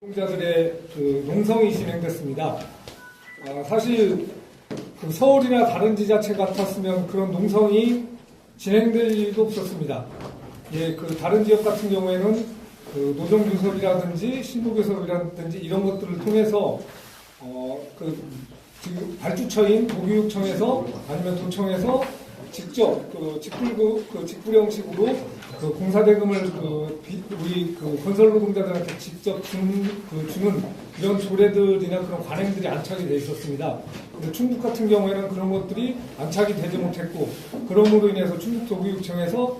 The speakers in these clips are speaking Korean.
노동자들의 그 농성이 진행됐습니다. 사실 그 서울이나 다른 지자체 같았으면 그런 농성이 진행될 일도 없었습니다. 예, 그 다른 지역 같은 경우에는 그 노정교섭이라든지 신도교섭이라든지 이런 것들을 통해서 지금 발주처인 도교육청에서 아니면 도청에서 직접 직불형식으로 그 공사대금을 우리 건설 노동자들한테 직접 주는 이런 조례들이나 그런 관행들이 안착이 돼 있었습니다. 근데 충북 같은 경우에는 그런 것들이 안착이 되지 못했고, 그럼으로 인해서 충북 도교육청에서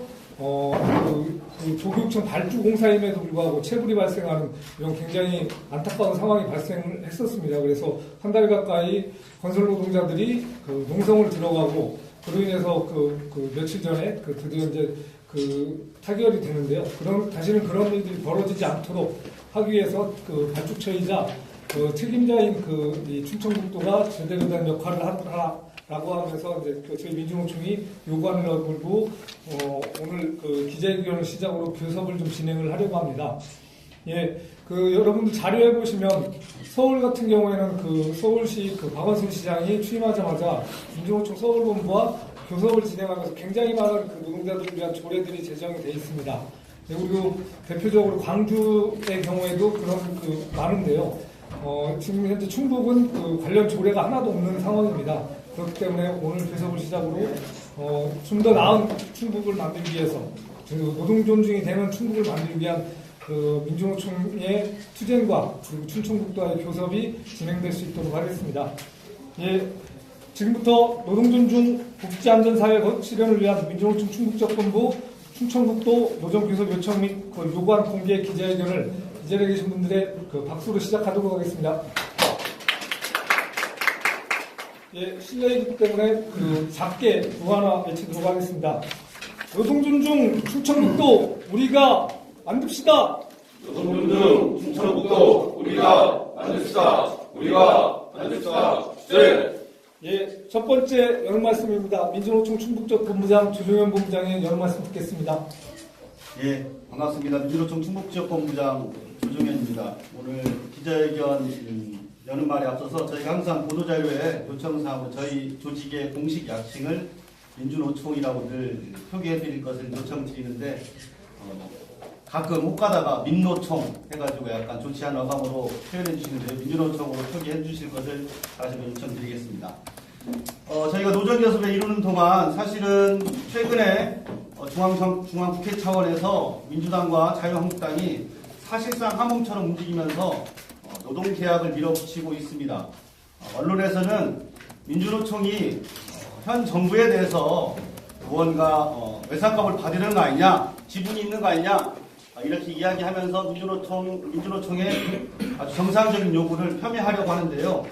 도교육청 발주 공사임에도 불구하고 체불이 발생하는 이런 굉장히 안타까운 상황이 발생을 했었습니다. 그래서 한 달 가까이 건설 노동자들이 그 농성을 들어가고, 그로 인해서 며칠 전에 드디어 이제 타결이 되는데요. 다시는 그런 일들이 벌어지지 않도록 하기 위해서 발주처이자 책임자인 이 충청북도가 제대로 된 역할을 하라라고 하면서 이제 저희 민주노총이 요구하는 걸 걸고 오늘 기자회견을 시작으로 교섭을 좀 진행을 하려고 합니다. 예, 여러분들 자료에 보시면 서울 같은 경우에는 서울시 박원순 시장이 취임하자마자 민주노총 서울본부와 교섭을 진행하면서 굉장히 많은 노동자들을 위한 조례들이 제정이 되어 있습니다. 그리고 대표적으로 광주의 경우에도 그런 많은데요. 지금 현재 충북은 관련 조례가 하나도 없는 상황입니다. 그렇기 때문에 오늘 교섭을 시작으로 좀 더 나은 충북을 만들기 위해서, 노동 존중이 되는 충북을 만들기 위한 민주노총의 투쟁과 그리고 충청북도와의 교섭이 진행될 수 있도록 하겠습니다. 예, 지금부터 노동존중 복지안전사회 실현을 위한 민주노총 충북지역본부 충청북도 노정교섭 요청 및 요구안 공개 기자회견을 이 자리에 계신 분들의 박수로 시작하도록 하겠습니다. 예, 실례이기 때문에 작게 누구 하나 외치도록 하겠습니다. 노동존중 충청북도 우리가 만듭시다. 노동존중 충청북도 우리가 만듭시다. 우리가 만듭시다. 네. 예, 첫 번째 여론 말씀입니다. 민주노총 충북지역 본부장 조종현 본부장의 여론 말씀 듣겠습니다. 예, 반갑습니다. 민주노총 충북지역 본부장 조종현입니다. 오늘 기자회견 여는 말에 앞서서 저희가 항상 보도자료에 요청사항으로 저희 조직의 공식 약칭을 민주노총이라고 늘 표기해 드릴 것을 요청드리는데 가끔 못 가다가 민노총 해가지고 약간 좋지 않은 어감으로 표현해 주시는데요. 민주노총으로 표기해 주실 것을 다시 한번 요청드리겠습니다. 저희가 노정교섭을 이루는 동안 사실은 최근에 중앙국회 차원에서 민주당과 자유한국당이 사실상 함흥처럼 움직이면서 노동계약을 밀어붙이고 있습니다. 언론에서는 민주노총이 현 정부에 대해서 무언가 외상값을 받으려는 거 아니냐, 지분이 있는 거 아니냐, 이렇게 이야기하면서 민주노총의 아주 정상적인 요구를 폄훼하려고 하는데요.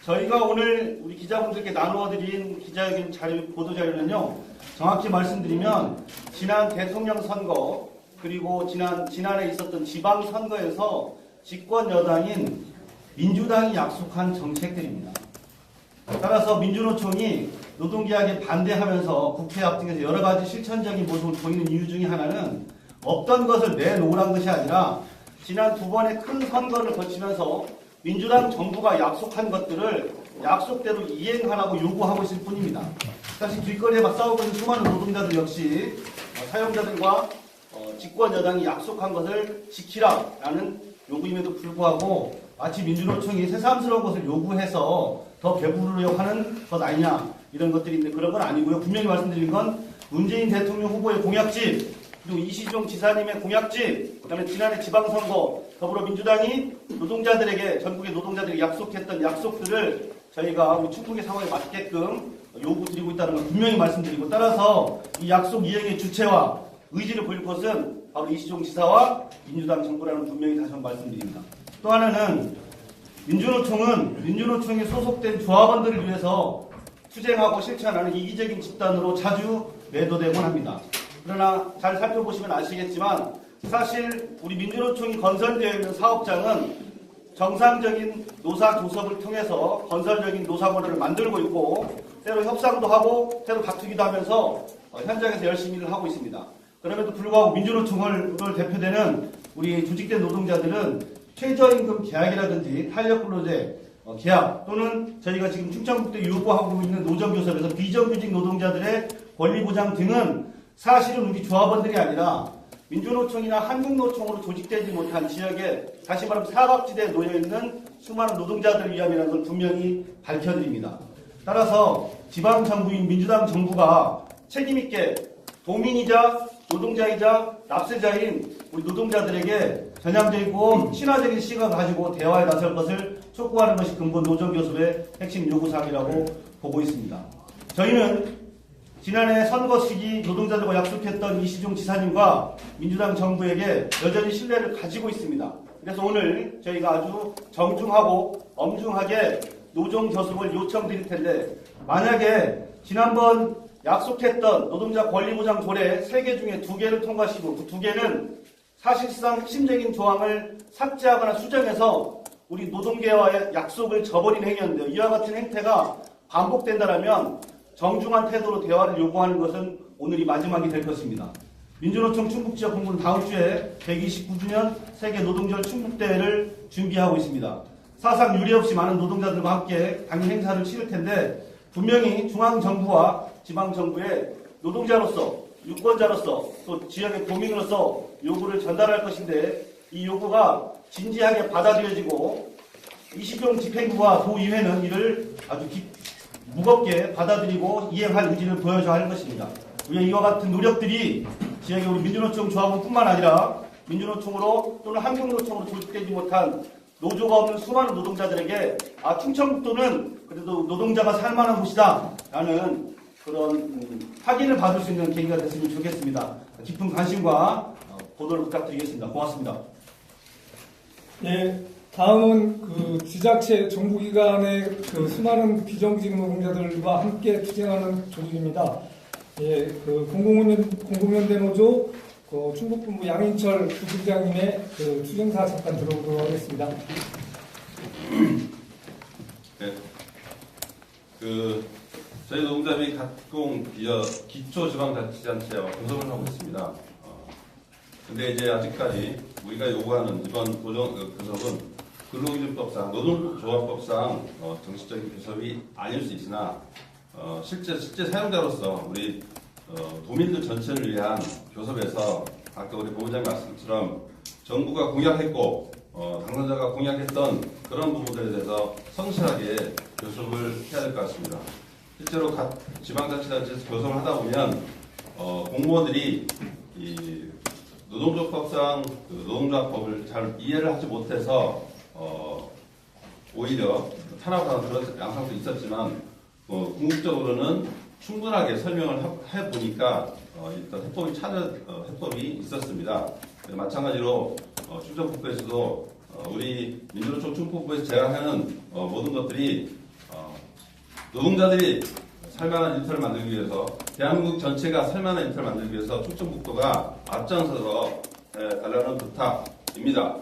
저희가 오늘 우리 기자분들께 나누어드린 기자회견 보도자료는요, 정확히 말씀드리면 지난 대통령 선거 그리고 지난해 있었던 지방선거에서 집권 여당인 민주당이 약속한 정책들입니다. 따라서 민주노총이 노동계약에 반대하면서 국회 앞 등에서 여러 가지 실천적인 모습을 보이는 이유 중에 하나는 없던 것을 내놓으란 것이 아니라 지난 두 번의 큰 선거를 거치면서 민주당 정부가 약속한 것들을 약속대로 이행하라고 요구하고 있을 뿐입니다. 사실 길거리에 막 싸우고 있는 수많은 노동자들 역시 사용자들과 집권 여당이 약속한 것을 지키라라는 요구임에도 불구하고 마치 민주노총이 새삼스러운 것을 요구해서 더 배부르려고 하는 것 아니냐, 이런 것들이 있는데 그런 건 아니고요. 분명히 말씀드린 건 문재인 대통령 후보의 공약집, 그리고 이시종 지사님의 공약집, 그다음에 지난해 지방선거 더불어민주당이 노동자들에게, 전국의 노동자들에게 약속했던 약속들을 저희가 우리 충북의 상황에 맞게끔 요구드리고 있다는 걸 분명히 말씀드리고, 따라서 이 약속 이행의 주체와 의지를 보일 것은 바로 이시종 지사와 민주당 정부라는 분명히 다시 한번 말씀드립니다. 또 하나는 민주노총이 소속된 조합원들을 위해서 투쟁하고 실천하는 이기적인 집단으로 자주 매도되곤 합니다. 그러나 잘 살펴보시면 아시겠지만 사실 우리 민주노총이 건설되어 있는 사업장은 정상적인 노사 교섭을 통해서 건설적인 노사모델을 만들고 있고, 때로 협상도 하고 때로 다투기도 하면서 현장에서 열심히 일을 하고 있습니다. 그럼에도 불구하고 민주노총을 대표되는 우리 조직된 노동자들은 최저임금 계약이라든지 탄력근로제 계약 또는 저희가 지금 충청북도 요구하고 있는 노정교섭에서 비정규직 노동자들의 권리보장 등은 사실은 우리 조합원들이 아니라 민주노총이나 한국노총으로 조직되지 못한 지역에 다시 말하면 사각지대에 놓여있는 수많은 노동자들을 위함이라는 걸 분명히 밝혀드립니다. 따라서 지방정부인 민주당 정부가 책임있게 도민이자 노동자이자 납세자인 우리 노동자들에게 전향적이고 친화적인 시각을 가지고 대화에 나설 것을 촉구하는 것이 근본 노정교섭의 핵심 요구사항이라고 보고 있습니다. 저희는 지난해 선거 시기 노동자들과 약속했던 이시종 지사님과 민주당 정부에게 여전히 신뢰를 가지고 있습니다. 그래서 오늘 저희가 아주 정중하고 엄중하게 노정교섭을 요청드릴 텐데, 만약에 지난번 약속했던 노동자 권리보장 조례 3개 중에 2개를 통과시키고 그 2개는 사실상 핵심적인 조항을 삭제하거나 수정해서 우리 노동계와의 약속을 저버린 행위였는데요. 이와 같은 행태가 반복된다면 정중한 태도로 대화를 요구하는 것은 오늘이 마지막이 될 것입니다. 민주노총 충북지역 본부는 다음 주에 129주년 세계 노동절 충북대회를 준비하고 있습니다. 사상 유례 없이 많은 노동자들과 함께 당일 행사를 치를 텐데, 분명히 중앙정부와 지방정부에 노동자로서, 유권자로서, 또 지역의 도민으로서 요구를 전달할 것인데, 이 요구가 진지하게 받아들여지고 이시종 집행부와 도의회는 이를 아주 무겁게 받아들이고 이행할 의지를 보여줘야 할 것입니다. 우리 이와 같은 노력들이 지역의 우리 민주노총 조합원뿐만 아니라 민주노총으로 또는 한국노총으로 조직되지 못한 노조가 없는 수많은 노동자들에게 충청북도는 그래도 노동자가 살만한 곳이다 라는 그런 확인을 받을 수 있는 계기가 됐으면 좋겠습니다. 깊은 관심과 보도를 부탁드리겠습니다. 고맙습니다. 예, 다음은 그 지자체 정부기관의 그 수많은 비정규직 노동자들과 함께 투쟁하는 조직입니다. 예, 그 공공연대 노조 충북본부 양인철 부팀장님의 그 투쟁사 잠깐 들어보도록 하겠습니다. 네. 저희 노동자비 각종 기초지방자치단체와 교섭을 하고 있습니다. 근데 이제 아직까지 우리가 요구하는 이번 교섭은 근로기준법상, 노동조합법상 정식적인 교섭이 아닐 수 있으나 실제 사용자로서 우리 도민들 전체를 위한 교섭에서 아까 우리 본부장님 말씀처럼 정부가 공약했고 당선자가 공약했던 그런 부분들에 대해서 성실하게 교섭을 해야 될 것 같습니다. 실제로 각 지방자치단체에서 교섭을 하다 보면 공무원들이 이 노동조합법상 노동조합법을 잘 이해를 하지 못해서 오히려 탄압하는 그런 양상도 있었지만 궁극적으로는 충분하게 설명을 해보니까 일단 해법이 있었습니다. 마찬가지로 충청북도에서도 우리 민주노총 충북부에서 제안하는 모든 것들이 노동자들이 살만한 일터를 만들기 위해서, 대한민국 전체가 살만한 일터를 만들기 위해서 충청북도가 앞장서서 달라는 부탁입니다.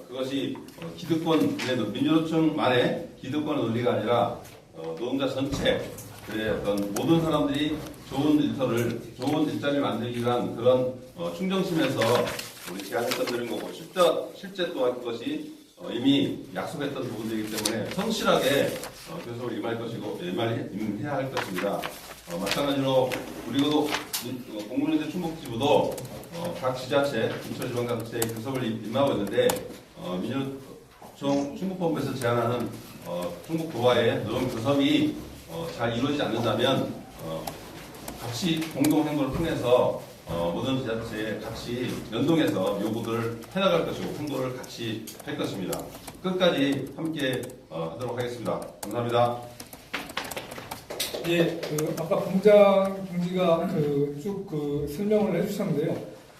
그것이 기득권, 민주노총만의 기득권 논리가 아니라 노동자 전체의 어떤 모든 사람들이 좋은 일자리를 만들기 위한 그런 충정심에서 우리 제안했던 드린 거고, 실제 또한 그것이 이미 약속했던 부분들이기 때문에 성실하게 교섭을 임해야 할 것입니다. 마찬가지로 우리도 공공연대 충북지부도 각 지자체, 중소지방자치의 교섭을 임하고 있는데 민주노총 충북본부에서 제안하는 충북도와의 노동교섭이 잘 이루어지지 않는다면 같이 공동행동을 통해서 모든 지자체에 같이 연동해서 요구들을 해나갈 것이고 홍보를 같이 할 것입니다. 끝까지 함께 하도록 하겠습니다. 감사합니다. 예, 아까 본부장 동지가 쭉 설명을 해주셨는데요.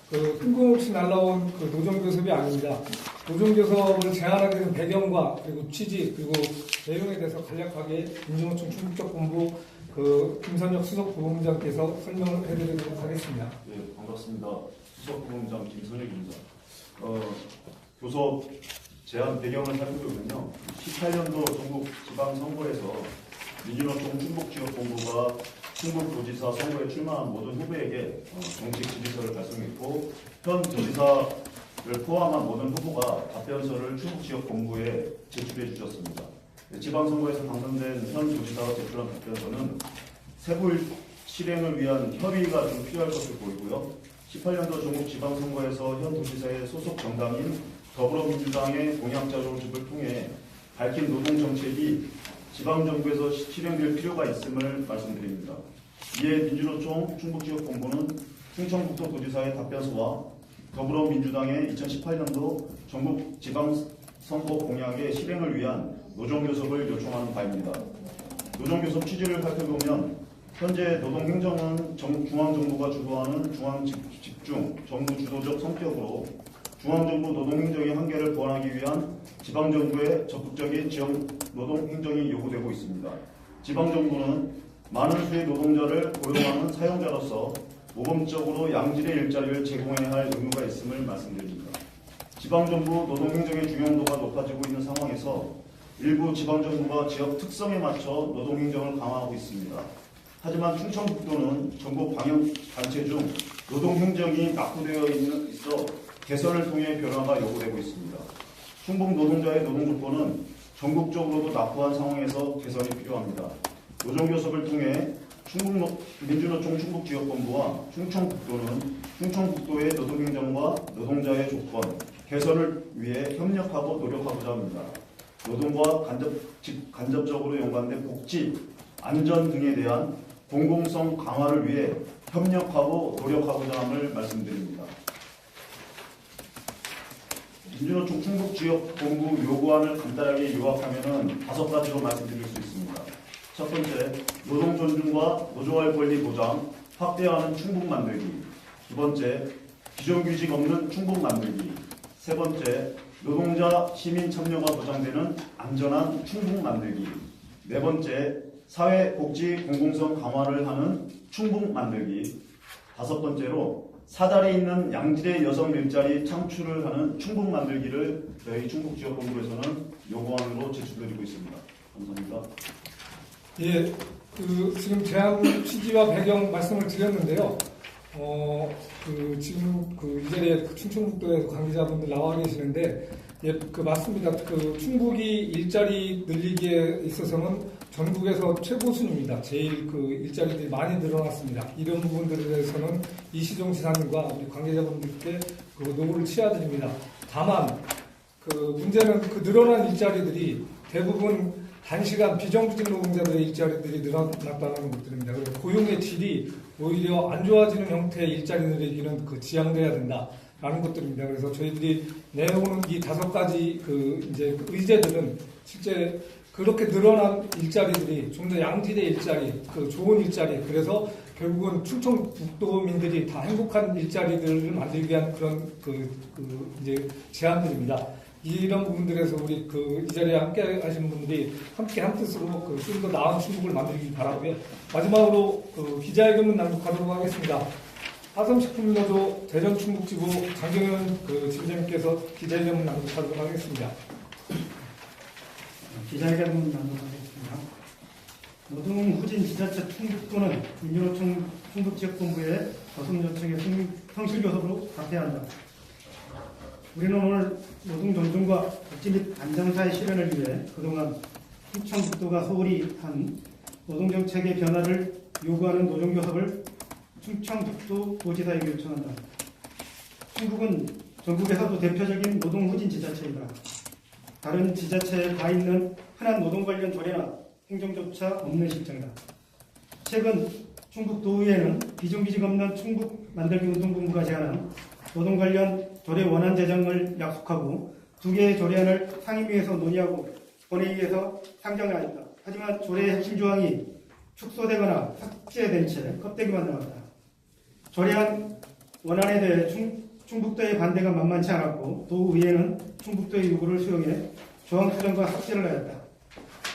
뜬금없이 날라온 노정교섭이 아닙니다. 노정교섭을 제안하게 된 배경과 그리고 취지 그리고 내용에 대해서 간략하게 민주노총 충북지역본부 김선혁 수석부본부장께서 설명을 해드리도록 하겠습니다. 네, 반갑습니다. 수석부본부장 김선혁입니다. 교섭 제안 배경을 살펴보면요, 18년도 전국 지방선거에서 민주노총 충북지역본부가 충북도지사 선거에 출마한 모든 후보에게 정식 지지서를 발송했고, 현 도지사 포함한 모든 후보가 답변서를 충북지역본부에 제출해 주셨습니다. 지방선거에서 당선된 현 도지사가 제출한 답변서는 세부 실행을 위한 협의가 좀 필요할 것으로 보이고요. 18년도 전국 지방선거에서 현 도지사의 소속 정당인 더불어민주당의 공약자료집을 통해 밝힌 노동정책이 지방정부에서 실행될 필요가 있음을 말씀드립니다. 이에 민주노총 충북지역본부는 충청북도 도지사의 답변서와 더불어민주당의 2018년도 전국 지방선거 공약의 실행을 위한 노정교섭을 요청하는 바입니다. 노정교섭 취지를 살펴보면 현재 노동행정은 중앙정부가 주도하는 중앙집중, 정부 주도적 성격으로 중앙정부 노동행정의 한계를 보완하기 위한 지방정부의 적극적인 지역 노동행정이 요구되고 있습니다. 지방정부는 많은 수의 노동자를 고용하는 사용자로서 모범적으로 양질의 일자리를 제공해야 할 의무가 있음을 말씀드립니다. 지방정부 노동행정의 중요도가 높아지고 있는 상황에서 일부 지방정부가 지역 특성에 맞춰 노동행정을 강화하고 있습니다. 하지만 충청북도는 전국 방역단체 중 노동행정이 낙후되어 있어 개선을 통해 변화가 요구되고 있습니다. 충북 노동자의 노동조건은 전국적으로도 낙후한 상황에서 개선이 필요합니다. 노정교섭을 통해 민주노총 충북지역본부와 충청북도는 충청북도의 노동행정과 노동자의 조건 개선을 위해 협력하고 노력하고자 합니다. 노동과 간접적으로 연관된 복지, 안전 등에 대한 공공성 강화를 위해 협력하고 노력하고자 함을 말씀드립니다. 민주노총 충북지역본부 요구안을 간단하게 요약하면 5가지로 말씀드릴 수 있습니다. 첫 번째, 노동 존중과 노조할 권리 보장, 확대하는 충북 만들기. 두 번째, 비정규직 없는 충북 만들기. 세 번째, 노동자 시민 참여가 보장되는 안전한 충북 만들기. 네 번째, 사회복지 공공성 강화를 하는 충북 만들기. 다섯 번째로, 사다리 있는 양질의 여성 일자리 창출을 하는 충북 만들기를 저희 충북지역본부에서는 요구안으로 제출드리고 있습니다. 감사합니다. 예, 지금 제안 취지와 배경 말씀을 드렸는데요. 지금 이 자리에 충청북도에서 관계자분들 나와 계시는데, 예, 맞습니다. 충북이 일자리 늘리기에 있어서는 전국에서 최고 순입니다. 제일 일자리들이 많이 늘어났습니다. 이런 부분들에 대해서는 이시종 지사님과 우리 관계자분들께 노고를 치아드립니다. 다만, 문제는 늘어난 일자리들이 대부분 단시간 비정규직 노동자들의 일자리들이 늘어났다는 것들입니다. 그래서 고용의 질이 오히려 안 좋아지는 형태의 일자리 늘리기는 지양돼야 된다라는 것들입니다. 그래서 저희들이 내놓은 이 5가지 의제들은 실제 그렇게 늘어난 일자리들이 좀 더 양질의 일자리, 좋은 일자리, 그래서 결국은 충청북도민들이 다 행복한 일자리들을 만들기 위한 그런 제안들입니다. 이런 부분들에서 우리 이 자리에 함께 하시는 분들이 함께 한 뜻으로 좀 더 나은 충북을 만들기 바라고요. 마지막으로 기자회견문 낭독하도록 하겠습니다. 하성식품노조 대전충북지부 장경현 지부장님께서 기자회견문 낭독하도록 하겠습니다. 기자회견문 낭독하겠습니다. 노동후진 지자체 충북도는 민주노총 충북지역본부의 거듭 요청에 성실교섭으로 답해한다. 우리는 오늘 노동 존중과 복지 및 안정사의 실현을 위해 그동안 충청북도가 소홀히 한 노동정책의 변화를 요구하는 노정교섭을 충청북도 도지사에게 요청한다. 충북은 전국에서도 대표적인 노동후진 지자체이다. 다른 지자체에 가 있는 흔한 노동 관련 조례나 행정조차 없는 실정이다. 최근 충북도의회는 비정규직 없는 충북 만들기 운동본부가 제안한 노동 관련 조례 원안 제정을 약속하고 2개의 조례안을 상임위에서 논의하고 본회의에서 상정하였다. 하지만 조례의 핵심 조항이 축소되거나 삭제된 채 껍데기만 나왔다. 조례안 원안에 대해 충북도의 반대가 만만치 않았고 도의회는 충북도의 요구를 수용해 조항 수정과 삭제를 하였다.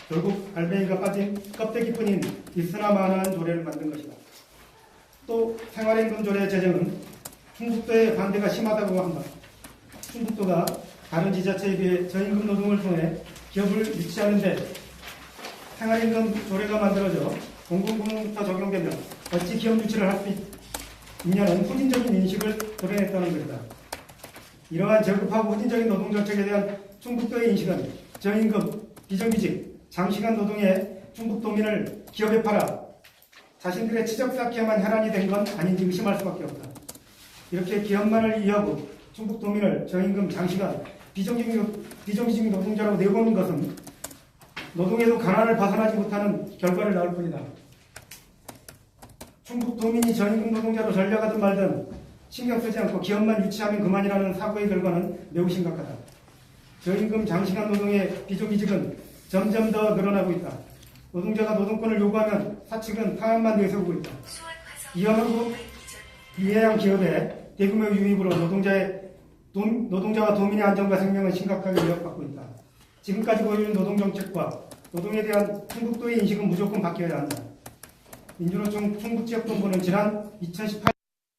결국 알맹이가 빠진 껍데기뿐인 있으나 마나한 조례를 만든 것이다. 또 생활임금 조례 제정은 충북도의 반대가 심하다고 한다. 충북도가 다른 지자체에 비해 저임금 노동을 통해 기업을 유치하는 데 생활임금 조례가 만들어져 공공부문부터 적용되면 어찌 기업 유치를 할 수 있냐는 후진적인 인식을 드러냈다는 것이다. 이러한 저급하고 후진적인 노동정책에 대한 충북도의 인식은 저임금, 비정규직, 장시간 노동의 충북도민을 기업에 팔아 자신들의 치적 쌓기에만 혈안이 된 건 아닌지 의심할 수밖에 없다. 이렇게 기업만을 이해하고 충북도민을 저임금, 장시간, 비정규직 노동자로 내보는 것은 노동에도 가난을 벗어나지 못하는 결과를 낳을 뿐이다. 충북도민이 저임금 노동자로 전락하든 말든 신경 쓰지 않고 기업만 유치하면 그만이라는 사고의 결과는 매우 심각하다. 저임금, 장시간 노동의 비정규직은 점점 더 늘어나고 있다. 노동자가 노동권을 요구하면 사측은 파업만 내세우고 있다. 이하고 이해양 기업의 대규모 유입으로 노동자와 도민의 안전과 생명은 심각하게 위협받고 있다. 지금까지 보여준 노동정책과 노동에 대한 충북도의 인식은 무조건 바뀌어야 한다. 민주노총 충북지역본부는 지난 2018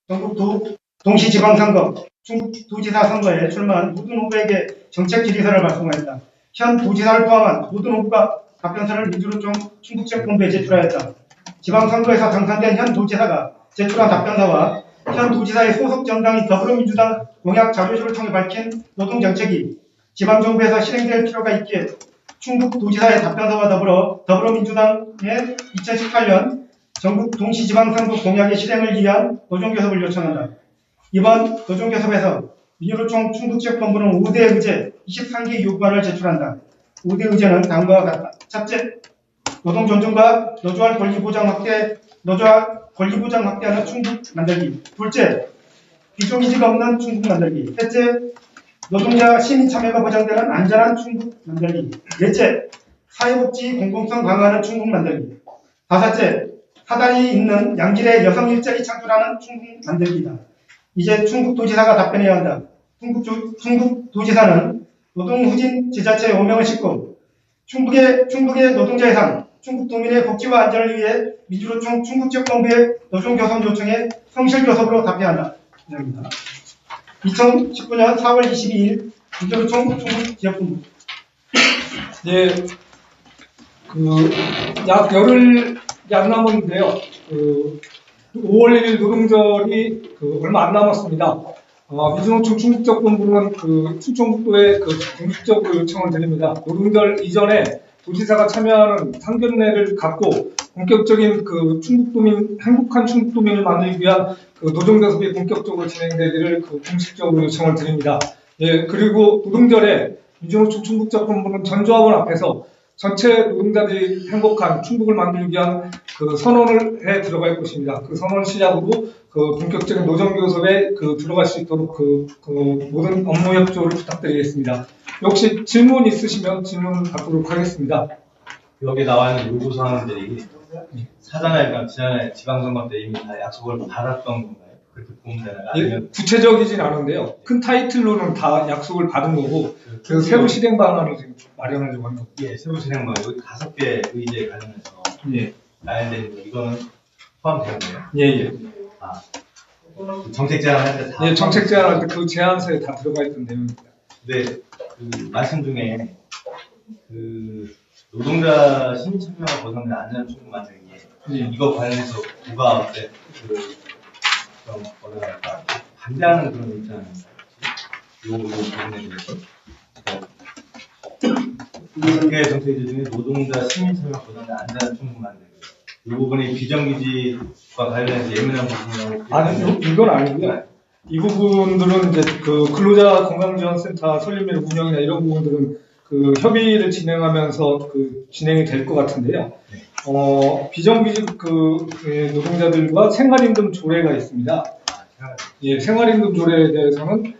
전국 동시지방선거 충북도지사 선거에 출마한 모든 후보에게 정책 질의서를 발송하였다. 현 도지사를 포함한 모든 후보가 답변서를 민주노총 충북지역본부에 제출하였다. 지방선거에서 당선된 현 도지사가 제출한 답변서와 현 도지사의 소속 정당인 더불어민주당 공약 자료집을 통해 밝힌 노동정책이 지방정부에서 실행될 필요가 있기에 충북도지사의 답변서와 더불어민주당의 2018년 전국 동시지방선거 공약의 실행을 위한 노정교섭을 요청한다. 이번 노정교섭에서 민주노총 충북지역본부는 5대 의제 23개 요구안을 제출한다. 5대 의제는 다음과 같다. 첫째, 노동 존중과 노조할 권리 보장 확대하는 충북 만들기. 둘째, 비정규직 없는 충북 만들기. 셋째, 노동자 시민 참여가 보장되는 안전한 충북 만들기. 넷째, 사회복지 공공성 강화하는 충북 만들기. 다섯째, 사다리 있는 양질의 여성 일자리 창출하는 충북 만들기다. 이제 충북도지사가 답변해야 한다. 충북도지사는 노동후진 지자체의 오명을 싣고 충북의 노동자의 삶, 충북도민의 복지와 안전을 위해 민주노총 충북지역본부의 노동교섭 요청에 성실교섭으로 답해한다. 이상입니다. 2019년 4월 22일 민주노총 충북지역본부. 예, 약 열흘이 안 남았는데요. 5월 1일 노동절이 얼마 안 남았습니다. 민주노총 충북지역본부는 충청북도에 공식적으로 요청을 드립니다. 노동절 이전에 도지사가 참여하는 상견례를 갖고 본격적인 행복한 충북도민을 만들기 위한 노동교섭이 본격적으로 진행되기를 공식적으로 요청을 드립니다. 예, 그리고 노동절에 민주노총 충북지역본부는 전조합원 앞에서 전체 노동자들이 행복한 충북을 만들기 위한 선언을 해 들어갈 것입니다. 그 선언 시작으로 본격적인 노정교섭에 들어갈 수 있도록 모든 업무 협조를 부탁드리겠습니다. 혹시 질문 있으시면 질문 받도록 하겠습니다. 여기 나와 있는 요구 사항들이 사전에 지난해 지방선거 때 이미 다 약속을 받았던 건가요? 그렇게 보면 되나요? 예, 구체적이진 않은데요. 큰 타이틀로는 다 약속을 받은 거고, 그래서 새로 실행 방안을 지금 마련하려고 하는 겁니다. 예, 새로 실행 방안 여기 5개 의제에 관련해서 예, 나열된 거 이거는 포함되는 거예요? 예, 예. 정책 제안할 때 다. 예, 정책 제안할 때 그 제안서에 다 들어가 있던 내용입니다. 근데 말씀 중에 노동자 시민 참여가 보장된 안전한 충북 만들기 이거 관련해서 누가 어때 좀 뭐랄까 반대하는 그런 입장인가요? 요 부분에 대해서 개 정책 중에 노동자 시민 참여가 보장된 안전한 충북 만들기 이 부분이 비정규직과 관련해서 예민한 부분이라고. 아니, 이건 아니고요. 이 부분들은 이제 근로자 건강지원센터 설립 및 운영이나 이런 부분들은 협의를 진행하면서 진행이 될 것 같은데요. 비정규직 노동자들과 생활임금 조례가 있습니다. 예, 생활임금 조례에 대해서는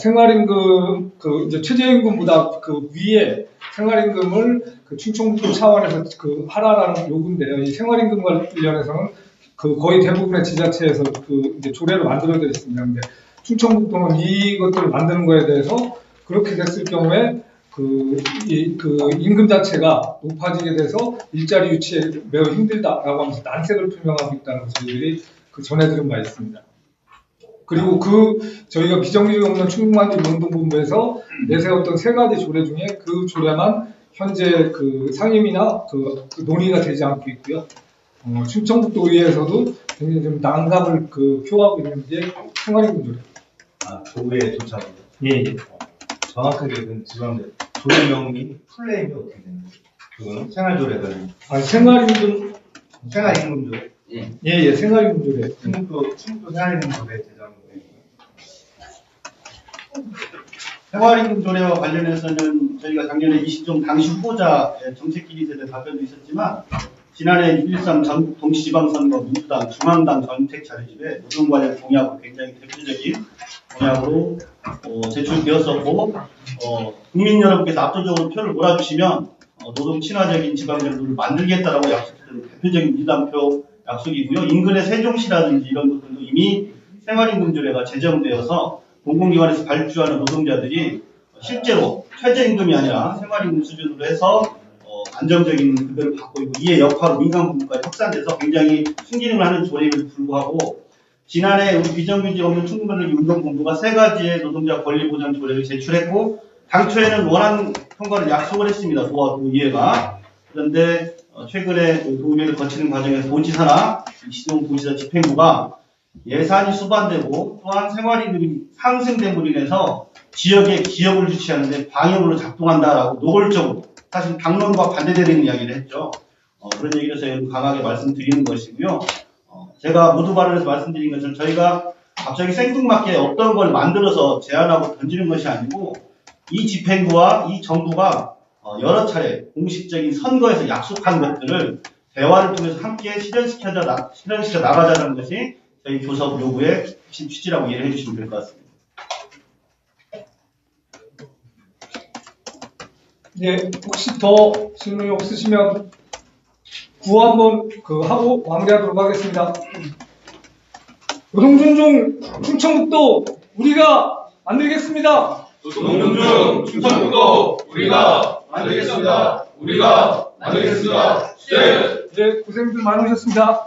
생활임금 이제 최저임금보다 위에 생활임금을 충청북도 차원에서 하라라는 요구인데요. 이 생활임금 관련해서는 거의 대부분의 지자체에서 이제 조례를 만들어져 있습니다. 근데 충청북도는 이것들을 만드는 거에 대해서 그렇게 됐을 경우에 임금 자체가 높아지게 돼서 일자리 유치에 매우 힘들다라고 하면서 난색을 표명하고 있다는 저희들이 전해들은 바 있습니다. 그리고 저희가 비정규직 없는 충북만들기 운동본부에서 내세웠던 3가지 조례 중에 그 조례만 현재 상임이나 논의가 되지 않고 있고요. 충청북도 의회에서도 굉장히 좀 난감을 표하고 있는 게 생활임금 조례. 조에 도착을. 예. 정확하게 그 지방대 조례명이 풀네임이 어떻게 되는 거예요? 그거는 생활조례가 아니, 생활임금, 생활임금조. 예, 생활임금조례. 충북도 생활임금조례 제정으로. 생활임금 조례와 관련해서는 저희가 작년에 이시종 당시 후보자의 정책기리세대 답변도 있었지만 지난해 1.13 전국 동시지방선거 민주당 중앙당 정책 자료집에 노동 관련 공약으로 굉장히 대표적인 공약으로 제출되었었고 국민 여러분께서 압도적으로 표를 몰아주시면 노동 친화적인 지방제도를 만들겠다라고 약속했던 대표적인 민주당표 약속이고요. 인근의 세종시라든지 이런 곳들도 이미 생활임금 조례가 제정되어서 공공기관에서 발주하는 노동자들이 실제로 최저임금이 아니라 생활임금 수준으로 해서 안정적인 급여를 받고 있고 이에 여파로 민간 부문까지 확산돼서 굉장히 순기능을 하는 조례임에도 불구하고 지난해 우리 비정규직 없는 충북노동위 운동본부가 3가지의 노동자 권리 보장 조례를 제출했고 당초에는 원안 통과를 약속을 했습니다. 도와 도의회가. 그런데 최근에 도의회를 거치는 과정에서 도지사나 이시종 도지사 집행부가 예산이 수반되고 또한 생활임금이 상승됨으로 인해서 지역에 기업을 유치하는데 방역으로 작동한다라고 노골적으로 사실 당론과 반대되는 이야기를 했죠. 그런 얘기를 저희는 강하게 말씀드리는 것이고요. 제가 모두 발언에서 말씀드린 것처럼 저희가 갑자기 생뚱맞게 어떤 걸 만들어서 제안하고 던지는 것이 아니고 이 집행부와 이 정부가 여러 차례 공식적인 선거에서 약속한 것들을 대화를 통해서 함께 실현시켜 나가자는 것이 저희 교섭 요구의 핵심 취지라고 이해를 해주시면 될 것 같습니다. 예, 혹시 더 질문이 없으시면 구호 한번 하고 마무리하도록 하겠습니다. 노동존중 충청북도 우리가 만들겠습니다. 노동존중 충청북도 우리가 만들겠습니다. 우리가 만들겠습니다. 네, 고생들 많으셨습니다.